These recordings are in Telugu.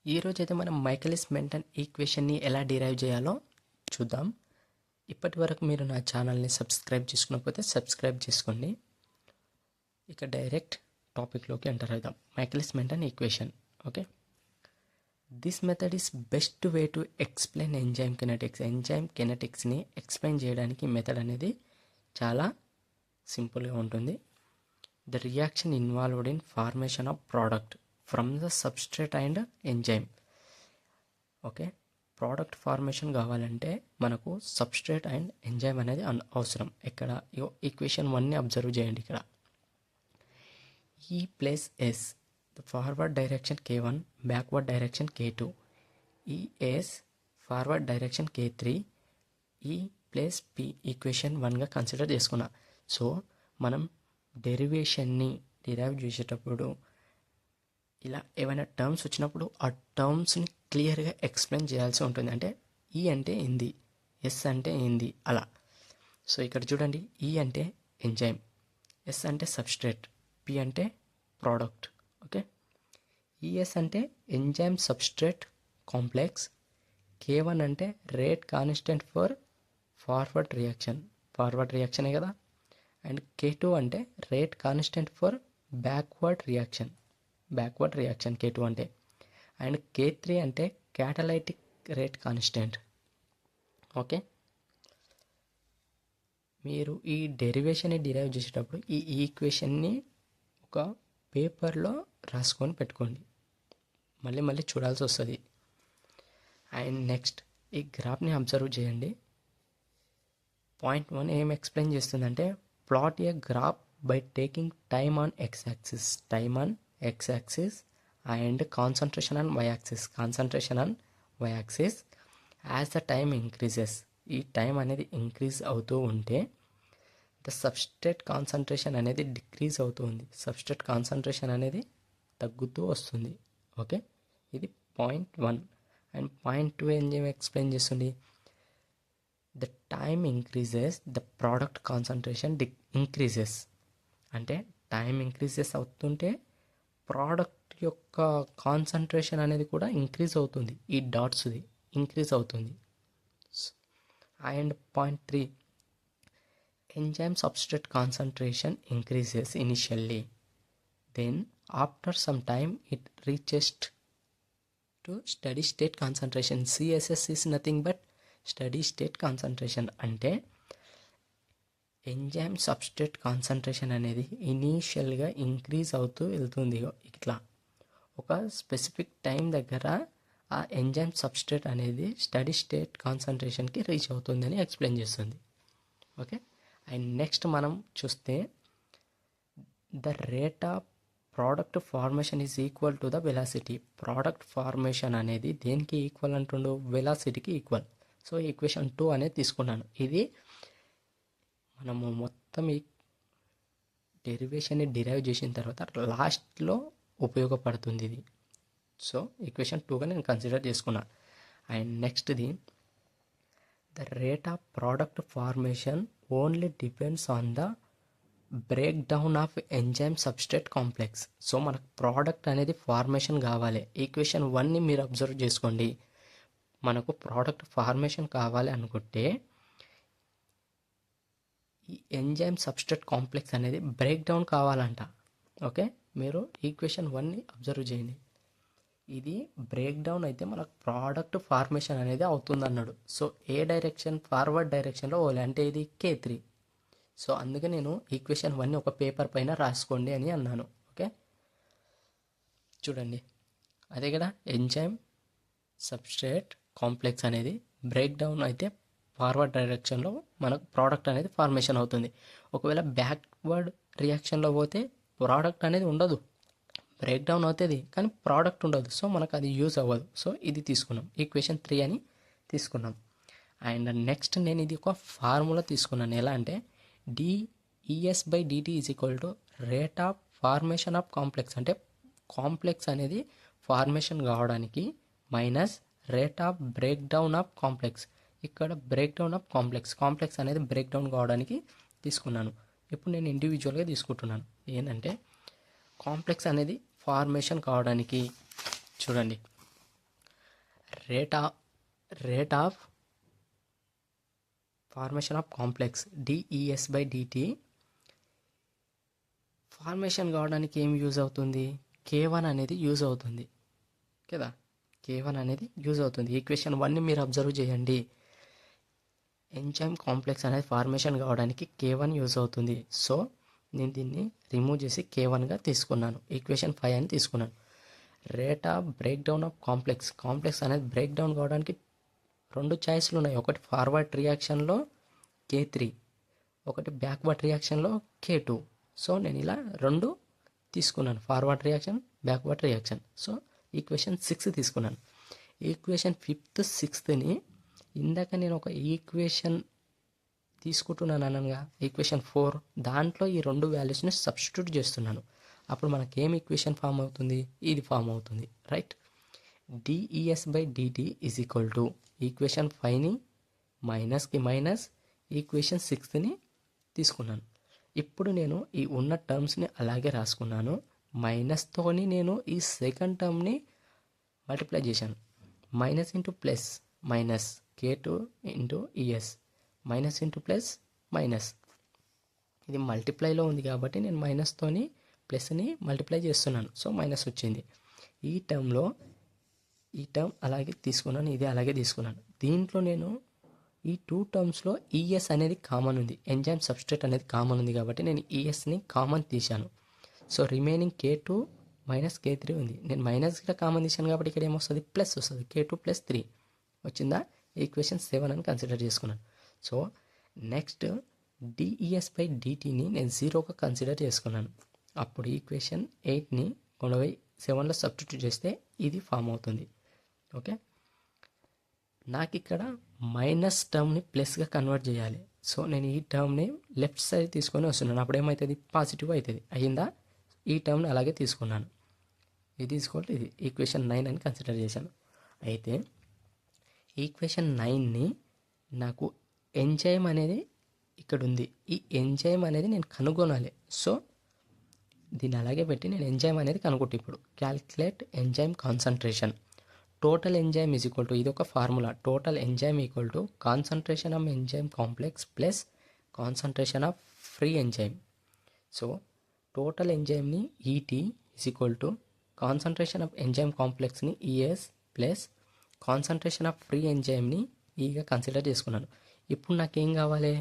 ఈరోజైతే మనం మైకేలిస్ మెంటన్ ఈక్వేషన్ని ఎలా డిరైవ్ చేయాలో చూద్దాం. ఇప్పటి వరకు మీరు నా ఛానల్ని సబ్స్క్రైబ్ చేసుకోకపోతే సబ్స్క్రైబ్ చేసుకోండి. ఇక డైరెక్ట్ టాపిక్లోకి ఎంటర్ అవుదాం. Michaelis Menten equation. Okay, this method is best way to explain enzyme kinetics. Enzyme కినెటిక్స్ని ఎక్స్ప్లెయిన్ చేయడానికి మెథడ్ అనేది చాలా సింపుల్గా ఉంటుంది. The reaction involved in formation of product from the substrate and enzyme. Okay, product formation కావాలంటే మనకు సబ్స్ట్రేట్ అండ్ ఎంజైమ్ అనేది అవసరం. ఇక్కడ ఈక్వేషన్ 1ని అబ్జర్వ్ చేయండి. ఇక్కడ ఈ plus S, the forward direction K1, backward direction K2, ఈ ఎస్ ఫార్వర్డ్ డైరెక్షన్ K3, ఈ ప్లస్ పి ఈక్వేషన్ 1గా కన్సిడర్ చేసుకున్నా. సో మనం డెరివేషన్ని డిరైవ్ చేసేటప్పుడు ఇలా ఏమైనా టర్మ్స్ వచ్చినప్పుడు ఆ టర్మ్స్ని క్లియర్గా ఎక్స్ప్లెయిన్ చేయాల్సి ఉంటుంది. అంటే ఈ అంటే ఏంది, ఎస్ అంటే ఏంది అలా. సో ఇక్కడ చూడండి, ఈ అంటే ఎంజైమ్, ఎస్ అంటే సబ్స్ట్రేట్, పి అంటే ప్రోడక్ట్. ఓకే, ఈఎస్ అంటే ఎంజైమ్ సబ్స్ట్రేట్ కాంప్లెక్స్, K1 అంటే రేట్ కాన్స్టెంట్ ఫర్ ఫార్వర్డ్ రియాక్షనే కదా, అండ్ K2 అంటే rate constant for backward reaction K2 అంటే, అండ్ K3 అంటే క్యాటలైటిక్ రేట్ కాన్స్టెంట్. ఓకే, మీరు ఈ డెరివేషన్ని డిరైవ్ చేసేటప్పుడు ఈ ఈక్వేషన్ని ఒక పేపర్లో రాసుకొని పెట్టుకోండి, మళ్ళీ చూడాల్సి వస్తుంది. అండ్ నెక్స్ట్ ఈ గ్రాఫ్ని అబ్జర్వ్ చేయండి. పాయింట్ 1 ఏం ఎక్స్ప్లెయిన్ చేస్తుందంటే, plot A graph by taking time on x-axis and concentration on y-axis as the time increases. ఈ టైం అనేది ఇంక్రీజ్ అవుతూ ఉంటే ద సబ్స్ట్రేట్ కాన్సన్ట్రేషన్ అనేది డిక్రీజ్ అవుతూ ఉంది, సబ్స్ట్రేట్ కాన్సన్ట్రేషన్ అనేది తగ్గుతూ వస్తుంది. ఓకే, ఇది పాయింట్ 1. అండ్ పాయింట్ 2 ఏం ఎక్స్ప్లెయిన్ చేస్తుంది, the time increases the product concentration increases. అంటే టైం ఇంక్రీజెస్ అవుతుంటే ప్రోడక్ట్ యొక్క కాన్సన్ట్రేషన్ అనేది కూడా ఇంక్రీజ్ అవుతుంది, ఈ డాట్స్ది ఇంక్రీజ్ అవుతుంది. And point 3, enzyme substrate concentration increases initially, then after some time it reaches to steady state concentration. CSS is nothing but steady state concentration. అంటే ఎంజైమ్ సబ్స్ట్రేట్ కాన్సన్ట్రేషన్ అనేది ఇనీషియల్గా ఇంక్రీజ్ అవుతూ వెళ్తుంది. ఇట్లా ఒక స్పెసిఫిక్ టైం దగ్గర ఆ ఎంజైమ్ సబ్స్ట్రేట్ అనేది స్టడీ స్టేట్ కాన్సన్ట్రేషన్కి రీచ్ అవుతుందని ఎక్స్ప్లెయిన్ చేస్తుంది. ఓకే, అండ్ నెక్స్ట్ మనం చూస్తే the rate of product formation is equal to the velocity. Product formation అనేది దేనికి ఈక్వల్ అంటుండో, వెలాసిటీకి ఈక్వల్. సో ఈక్వేషన్ 2 అనేది తీసుకున్నాను. ఇది మనము మొత్తం ఈ డెరివేషన్ని డిరైవ్ చేసిన తర్వాత లాస్ట్లో ఉపయోగపడుతుంది ఇది. సో ఈక్వేషన్ 2గా నేను కన్సిడర్ చేసుకున్నా. అండ్ నెక్స్ట్ది, the rate of product formation only depends on the break down of enzyme substrate complex. So మనకు ప్రోడక్ట్ అనేది ఫార్మేషన్ కావాలి. ఈక్వేషన్ 1ని మీరు అబ్జర్వ్ చేసుకోండి. మనకు ప్రోడక్ట్ ఫార్మేషన్ కావాలి అనుకుంటే ఈ ఎంజైమ్ సబ్స్ట్రేట్ కాంప్లెక్స్ అనేది బ్రేక్ డౌన్ కావాలంట. ఓకే, మీరు ఈక్వేషన్ 1ని అబ్జర్వ్ చేయండి. ఇది బ్రేక్ డౌన్ అయితే మనకు ప్రోడక్ట్ ఫార్మేషన్ అనేది అవుతుంది అన్నాడు. సో ఏ డైరెక్షన్, ఫార్వర్డ్ డైరెక్షన్లో పోవాలి, అంటే ఇది K3. సో అందుకే నేను ఈక్వేషన్ 1ని ఒక పేపర్ పైన రాసుకోండి అని అన్నాను. ఓకే, చూడండి అదే కదా, ఎంజైమ్ సబ్స్ట్రేట్ కాంప్లెక్స్ అనేది బ్రేక్ డౌన్ అయితే ఫార్వర్డ్ డైరెక్షన్లో మనకు ప్రోడక్ట్ అనేది ఫార్మేషన్ అవుతుంది. ఒకవేళ బ్యాక్వర్డ్ రియాక్షన్లో పోతే ప్రోడక్ట్ అనేది ఉండదు, బ్రేక్ డౌన్ అవుతుంది కానీ ప్రోడక్ట్ ఉండదు. సో మనకు అది యూజ్ అవ్వదు. సో ఇది తీసుకున్నాం, ఈక్వేషన్ 3 అని తీసుకున్నాం. అండ్ నెక్స్ట్ నేను ఇది ఒక ఫార్ములా తీసుకున్నాను. ఎలా అంటే dEs/dt is equal to rate of formation of complex. అంటే కాంప్లెక్స్ అనేది ఫార్మేషన్ కావడానికి minus rate of break down of complex. ఇక్కడ బ్రేక్ డౌన్ ఆఫ్ కాంప్లెక్స్ అనేది బ్రేక్ డౌన్ కావడానికి తీసుకున్నాను. ఇప్పుడు నేను ఇండివిజువల్గా తీసుకుంటున్నాను. ఏంటంటే కాంప్లెక్స్ అనేది ఫార్మేషన్ కావడానికి చూడండి, rate of formation of complex DES/dt formation కావడానికి ఏం యూజ్ అవుతుంది, K1 అనేది యూజ్ అవుతుంది కదా, K1 అనేది యూజ్ అవుతుంది. ఈక్వేషన్ 1ని మీరు అబ్జర్వ్ చేయండి. ఎంజైమ్ కాంప్లెక్స్ అనేది ఫార్మేషన్ కావడానికి K1 యూజ్ అవుతుంది. సో నేను దీన్ని రిమూవ్ చేసి K1గా తీసుకున్నాను, ఈక్వేషన్ 5 అని తీసుకున్నాను. Rate of break down of complex అనేది బ్రేక్ డౌన్ కావడానికి 2 చాయిస్లు ఉన్నాయి. ఒకటి ఫార్వర్డ్ రియాక్షన్లో K3, ఒకటి బ్యాక్వర్డ్ రియాక్షన్లో K2. సో నేను ఇలా 2 తీసుకున్నాను, forward reaction, backward reaction. So equation 6 తీసుకున్నాను. ఈక్వేషన్ 5th 6thని ఇందాక నేను ఒక ఈక్వేషన్ తీసుకుంటున్నాను అనగా ఈక్వేషన్ 4, దాంట్లో ఈ 2 వాల్యూస్ని సబ్స్టిట్యూట్ చేస్తున్నాను. అప్పుడు మనకి ఏం ఈక్వేషన్ ఫామ్ అవుతుంది, ఇది ఫామ్ అవుతుంది, right. DES/dt is equal to equation 5ని మైనస్కి మైనస్ ఈక్వేషన్ 6ని తీసుకున్నాను. ఇప్పుడు నేను ఈ ఉన్న టర్మ్స్ని అలాగే రాసుకున్నాను. మైనస్తోని నేను ఈ సెకండ్ టర్మ్ని మల్టిప్లై చేశాను. Minus into plus minus K2 into ES, minus into plus minus. ఇది మల్టిప్లైలో ఉంది కాబట్టి నేను మైనస్తోని ప్లస్ని మల్టిప్లై చేస్తున్నాను. సో మైనస్ వచ్చింది. ఈ టర్మ్ అలాగే తీసుకున్నాను, ఇది అలాగే తీసుకున్నాను. దీంట్లో నేను ఈ 2 టర్మ్స్లో ES అనేది కామన్ ఉంది, ఎంజైమ్ సబ్స్ట్రేట్ అనేది కామన్ ఉంది కాబట్టి నేను ESని కామన్ తీశాను. So remaining K2 minus K3 ఉంది. నేను మైనస్ ఇక్కడ కామన్ తీశాను కాబట్టి ఇక్కడ ఏమొస్తుంది, ప్లస్ వస్తుంది. K2 + 3 వచ్చిందా, ఈక్వేషన్ 7 అని కన్సిడర్ చేసుకున్నాను. సో నెక్స్ట్ DES/dtని నేను 0గా కన్సిడర్ చేసుకున్నాను. అప్పుడు ఈక్వేషన్ 8ని 7లో సబ్స్టిట్యూట్ చేస్తే ఇది ఫామ్ అవుతుంది. ఓకే, నాకు ఇక్కడ మైనస్ టర్మ్ని ప్లస్గా కన్వర్ట్ చేయాలి. సో నేను ఈ టర్మ్ని లెఫ్ట్ సైడ్ తీసుకొని వస్తున్నాను. అప్పుడు ఏమవుతుంది, పాజిటివ్ అవుతుంది. అయ్యిందా, ఈ టర్మ్ని అలాగే తీసుకున్నాను. ఇది తీసుకోవాలి, ఇది ఈక్వేషన్ 9 అని కన్సిడర్ చేశాను. అయితే ఈక్వేషన్ 9ని నాకు ఎంజైమ్ అనేది ఇక్కడ ఉంది, ఈ ఎంజైమ్ అనేది నేను కనుగొనాలి. సో దీన్ని అలాగే పెట్టి నేను ఎంజైమ్ అనేది కనుక్కుంటే ఇప్పుడు calculate enzyme concentration. Total enzyme is equal to, ఇది ఒక formula, total enzyme equal to concentration of enzyme complex plus concentration of free enzyme. So total ఎంజైమ్ని ET is equal to concentration of enzyme కాంప్లెక్స్ని ES plus concentration of free ఎంజైమ్ని ఈగా కన్సిడర్ చేసుకున్నాను. ఇప్పుడు నాకేం కావాలి,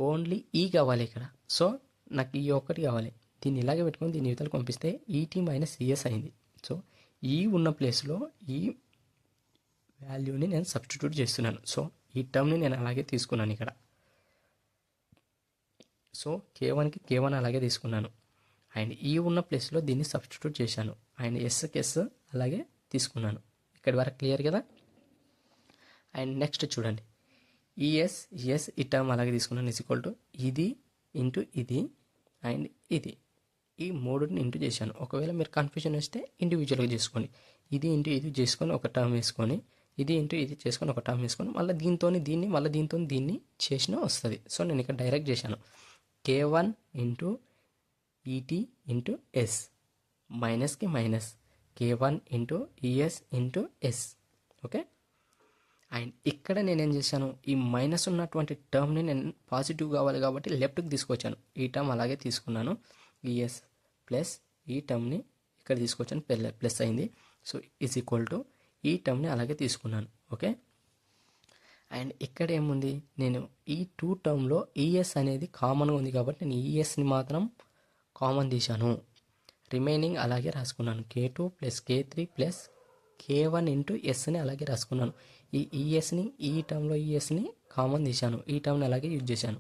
ఓన్లీ కావాలి ఇక్కడ. సో నాకు ఈ ఒక్కటి కావాలి. దీన్ని ఇలాగే పెట్టుకొని దీన్ని యువతలకు పంపిస్తే ET - ES అయింది. సో ఉన్న ప్లేస్లో ఈ వాల్యూని నేను సబ్స్టిట్యూట్ చేస్తున్నాను. సో ఈ టర్మ్ని నేను అలాగే తీసుకున్నాను ఇక్కడ. సో K1కి K1 అలాగే తీసుకున్నాను. అండ్ ఉన్న ప్లేస్లో దీన్ని సబ్స్టిట్యూట్ చేశాను. అండ్ Sకి S అలాగే తీసుకున్నాను. ఇక్కడి వరకు క్లియర్ కదా. అండ్ నెక్స్ట్ చూడండి, ES ఈ టర్మ్ అలాగే తీసుకున్నాను. ఈజ్ ఈక్వల్ టు ఇది ఇంటూ ఇది అండ్ ఇది, ఈ 3ని ఇంటూ చేశాను. ఒకవేళ మీరు కన్ఫ్యూజన్ వస్తే ఇండివిజువల్గా చేసుకోండి. ఇది ఇంటూ ఇది చేసుకొని ఒక టర్మ్ వేసుకొని, ఇది ఇంటూ ఇది చేసుకొని ఒక టర్మ్ వేసుకొని, మళ్ళీ దీంతో దీన్ని, మళ్ళీ దీంతో దీన్ని చేసినా వస్తుంది. సో నేను ఇక్కడ డైరెక్ట్ చేశాను. K1 into ET into S, మైనస్కి minus K1 into ES into S. Okay, and ఇక్కడ నేనేం చేశాను, ఈ మైనస్ ఉన్నటువంటి టర్మ్ని నేను పాజిటివ్ కావాలి కాబట్టి లెఫ్ట్కి తీసుకొచ్చాను. ఈ టర్మ్ అలాగే తీసుకున్నాను. ES ప్లస్ ఈ టర్మ్ని ఇక్కడ తీసుకొచ్చాను, ప్లస్ అయింది. సో ఈజ్ ఈక్వల్ టు ఈ టర్మ్ని అలాగే తీసుకున్నాను. ఓకే, అండ్ ఇక్కడ ఏముంది, నేను ఈ 2 టర్మ్లో ES అనేది కామన్గా ఉంది కాబట్టి నేను ESని మాత్రం కామన్ తీశాను. రిమైనింగ్ అలాగే రాసుకున్నాను. K2 + K3 + K1 ఇంటూ Sని అలాగే రాసుకున్నాను. ఈ ESని, ఈ టర్మ్లో ESని కామన్ తీశాను. ఈ టర్మ్ని అలాగే యూజ్ చేశాను.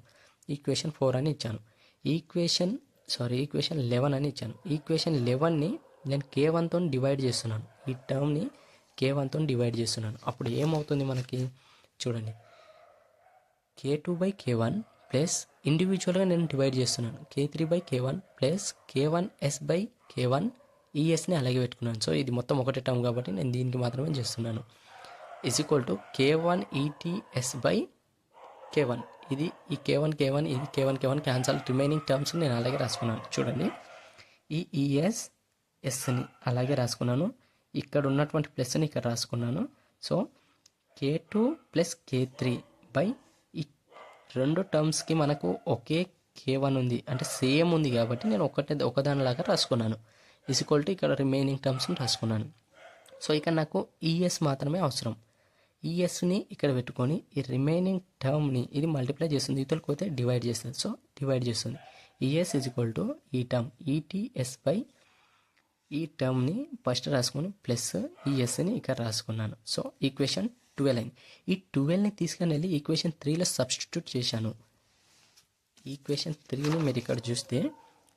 ఈక్వేషన్ 4 అని ఇచ్చాను. ఈక్వేషన్ 11 అని ఇచ్చాను. ఈక్వేషన్ 11ని నేను K1తో డివైడ్ చేస్తున్నాను. ఈ టర్మ్ని K1తో డివైడ్ చేస్తున్నాను. అప్పుడు ఏమవుతుంది మనకి చూడండి, K2/K1 ప్లస్ ఇండివిజువల్గా నేను డివైడ్ చేస్తున్నాను. K3/K1 ప్లస్ K1S/K1 ESని అలాగే పెట్టుకున్నాను. సో ఇది మొత్తం ఒకటే టర్మ్ కాబట్టి నేను దీనికి మాత్రమే చేస్తున్నాను. Is equal to K1 ETS/K1. ఇది ఈ K1 ఇది K1 క్యాన్సల్. రిమైనింగ్ టర్మ్స్ నేను అలాగే రాసుకున్నాను. చూడండి, ఈ ES Sని అలాగే రాసుకున్నాను. ఇక్కడ ఉన్నటువంటి ప్లస్ని ఇక్కడ రాసుకున్నాను. So K2 plus K3 by ఈ రెండు టర్మ్స్కి మనకు ఒకే K1 ఉంది, అంటే సేమ్ ఉంది కాబట్టి నేను ఒకదానిలాగా రాసుకున్నాను. ఈక్వల్ టు ఇక్కడ రిమైనింగ్ టర్మ్స్ని రాసుకున్నాను. సో ఇక్కడ నాకు ఈఎస్ మాత్రమే అవసరం. ఈఎస్ని ఇక్కడ పెట్టుకొని ఈ రిమైనింగ్ టర్మ్ని ఇది మల్టిప్లై చేస్తుంది, ఇతరులకు పోతే డివైడ్ చేస్తుంది. సో డివైడ్ చేస్తుంది. ఈఎస్ ఈజ్ ఈక్వల్ టు ఈ టర్మ్ ఈటీఎస్ బై ఈ టర్మ్ని ఫస్ట్ రాసుకొని ప్లస్ ఈఎస్ని ఇక్కడ రాసుకున్నాను. సో ఈక్వేషన్ 12 అయింది. ఈ 12ని తీసుకొని వెళ్ళి ఈక్వేషన్ 3లో సబ్స్టిట్యూట్ చేశాను. ఈక్వేషన్ 3ని మీరు ఇక్కడ చూస్తే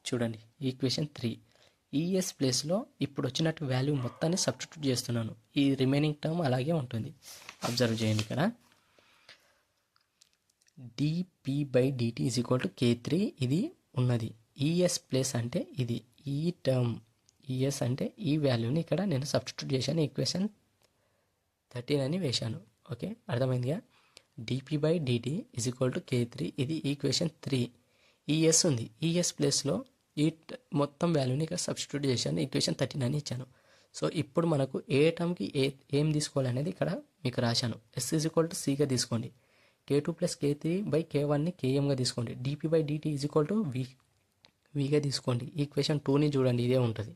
చూడండి, ఈక్వేషన్ 3 ఈఎస్ ప్లేస్లో ఇప్పుడు వచ్చినట్టు వాల్యూ మొత్తాన్ని సబ్స్టిట్యూట్ చేస్తున్నాను. ఈ రిమైనింగ్ టర్మ్ అలాగే ఉంటుంది. అబ్జర్వ్ చేయండి, ఇక్కడ DP by DT is equal to K3 ఇది ఉన్నది. ఈఎస్ ప్లేస్ అంటే ఇది, ఈ టర్మ్ ఈఎస్ అంటే ఈ వాల్యూని ఇక్కడ నేను సబ్స్టిట్యూట్ చేశాను. ఈక్వేషన్ 13 అని వేశాను. ఓకే, అర్థమైందిగా. DP by DT is equal to K3 ఇది ఈక్వేషన్ 3. ఈఎస్ ఉంది, ఈఎస్ ప్లేస్లో ఈ మొత్తం వాల్యూని ఇక్కడ సబ్స్టిట్యూట్ చేశాను. ఈక్వేషన్ 13 అని ఇచ్చాను. సో ఇప్పుడు మనకు ఏ టర్మ్కి ఏం తీసుకోవాలనేది ఇక్కడ మీకు రాశాను. ఎస్ ఈజ్ ఈక్వల్ టు సిగా తీసుకోండి. K2 ప్లస్ K3 బై K1ని కేఎంగా తీసుకోండి. DP by DT is equal to విగా తీసుకోండి. ఈక్వేషన్ 2ని చూడండి, ఇదే ఉంటుంది.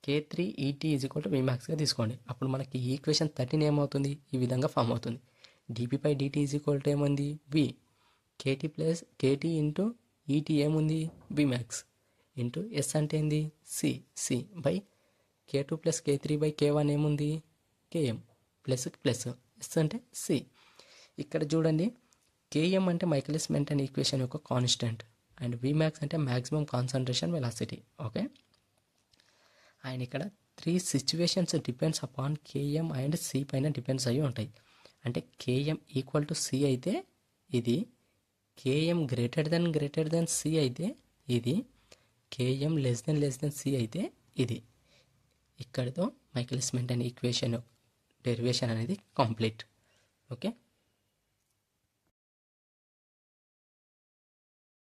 K3 ET is equal to విమాక్స్గా తీసుకోండి. అప్పుడు మనకి ఈక్వేషన్ 13 ఏమవుతుంది, ఈ విధంగా ఫామ్ అవుతుంది. DP by DT is equal to ఏముంది, V. KT plus KT into ET ఏముంది, విమాక్స్ ఇంటూ ఎస్ అంటే ఏంది, C by K2 plus K3 by K1 ఏముంది, కేఎం ప్లస్ ప్లస్ ఎస్ అంటే సి. ఇక్కడ చూడండి, కేఎం అంటే మైకేలిస్ మెంటన్ ఈక్వేషన్ యొక్క కాన్స్టెంట్ అండ్ విమాక్స్ అంటే maximum concentration velocity. Okay, and ఇక్కడ 3 situations depends upon KM and C పైన డిపెండ్స్ అయ్యి ఉంటాయి. అంటే కేఎం ఈక్వల్ టు సి అయితే ఇది, కేఎం గ్రేటర్ దెన్ సి అయితే ఇది, కేఎం లెస్ దెన్ సి అయితే ఇది. ఇక్కడితో మైకేలిస్ మెంటన్ ఈక్వేషన్ డెరివేషన్ అనేది కంప్లీట్. ఓకే.